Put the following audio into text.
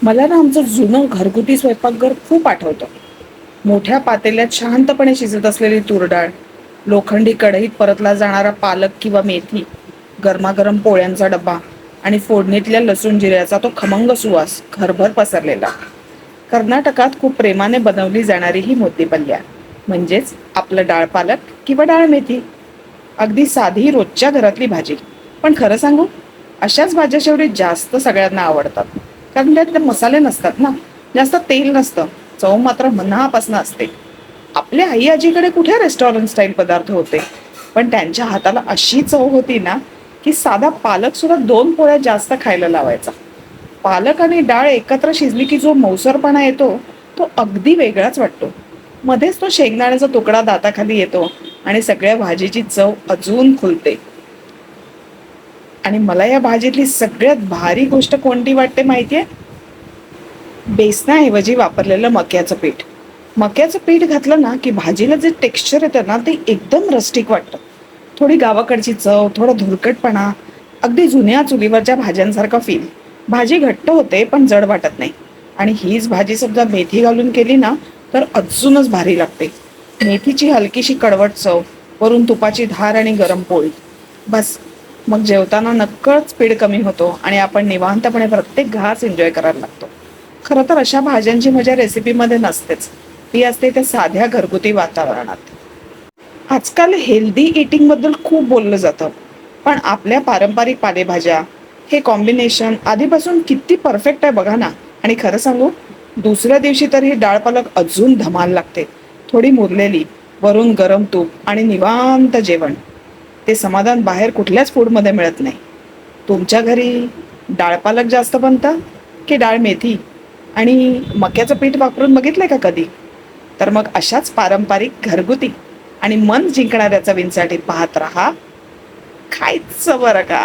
मला ना आमचं जुनं घरगुती स्वयंपाकघर खूप आठवतं. मोठ्या पातेल्यात शांतपणे शिजत असलेली तूर डाळ, लोखंडी कढईत परतला जाणारा पालक किंवा मेथी, गरमागरम पोळ्यांचा डबा आणि फोडणीतल्या लसूण जिऱ्याचा तो खमंग सुवास घरभर पसरलेला. कर्नाटकात खूप प्रेमाने बनवली जाणारी ही मोतीपल्ल्या म्हणजेच आपलं डाळ पालक किंवा डाळ मेथी. अगदी साधी रोजच्या घरातली भाजी. पण खरं सांगू, अशाच भाज्या शेवटी जास्त सगळ्यांना आवडतात. कारण त्यात मसाले नसतात ना, जास्त तेल नसतं, चव मात्र मनापासून असते. आपल्या आई आजीकडे कुठे रेस्टॉरंट स्टाईल पदार्थ होते, पण त्यांच्या हाताला अशी चव होती ना, की साधा पालक सुद्धा 2 पोळ्या जास्त खायला लावायचा. पालक आणि डाळ एकत्र शिजली की जो मऊसरपणा येतो, तो अगदी वेगळाच वाटतो. मध्येच तो शेंगदाण्याचा तुकडा दाताखाली येतो आणि सगळ्या भाजीची चव अजून खुलते. आणि मला या भाजीतली सगळ्यात भारी गोष्ट कोणती वाटते माहितीये? बेसनाऐवजी वापरलेलं मक्याचं पीठ. मक्याचं पीठ घातलं ना की भाजीला जे टेक्स्चर येतं ना ते एकदम रस्टिक वाटतं. थोडी गावाकडची चव, थोडा धुरकटपणा, अगदी जुन्या चुलीवरच्या भाज्यांसारखा फील. भाजी घट्ट होते पण जड वाटत नाही. आणि हीच भाजी सुद्धा मेथी घालून केली ना तर अजूनच भारी लागते. मेथीची हलकीशी कडवट चव, वरून तुपाची धार आणि गरम पोळी. बस, मग जेवताना नक्कळत स्पीड कमी होतो आणि आपण निवांतपणे प्रत्येक घास एन्जॉय करायला लागतो. खरं तर अशा भाज्यांची मजा रेसिपीमध्ये नसतेच, ती असते त्या साध्या घरगुती वातावरणात. आजकाल हेल्दी इटिंगबद्दल खूप बोललं जातं, पण आपल्या पारंपरिक पालेभाज्या हे कॉम्बिनेशन आधीपासून किती परफेक्ट आहे बघा ना. आणि खरं सांगू, दुसऱ्या दिवशी तर ही डाळ पालक अजून धमाल लागते. थोडी मुरलेली, वरून गरम तूप आणि निवांत जेवण. ते समाधान बाहेर कुठल्याच फूडमध्ये मिळत नाही. तुमच्या घरी डाळ पालक जास्त बनतं की डाळ मेथी आणि मक्याचं पीठ वापरून बघितलंय का कधी? तर मग अशाच पारंपरिक घरगुती आणि मन जिंकणाऱ्या चवींसाठी पाहत राहा खायचं बरं का.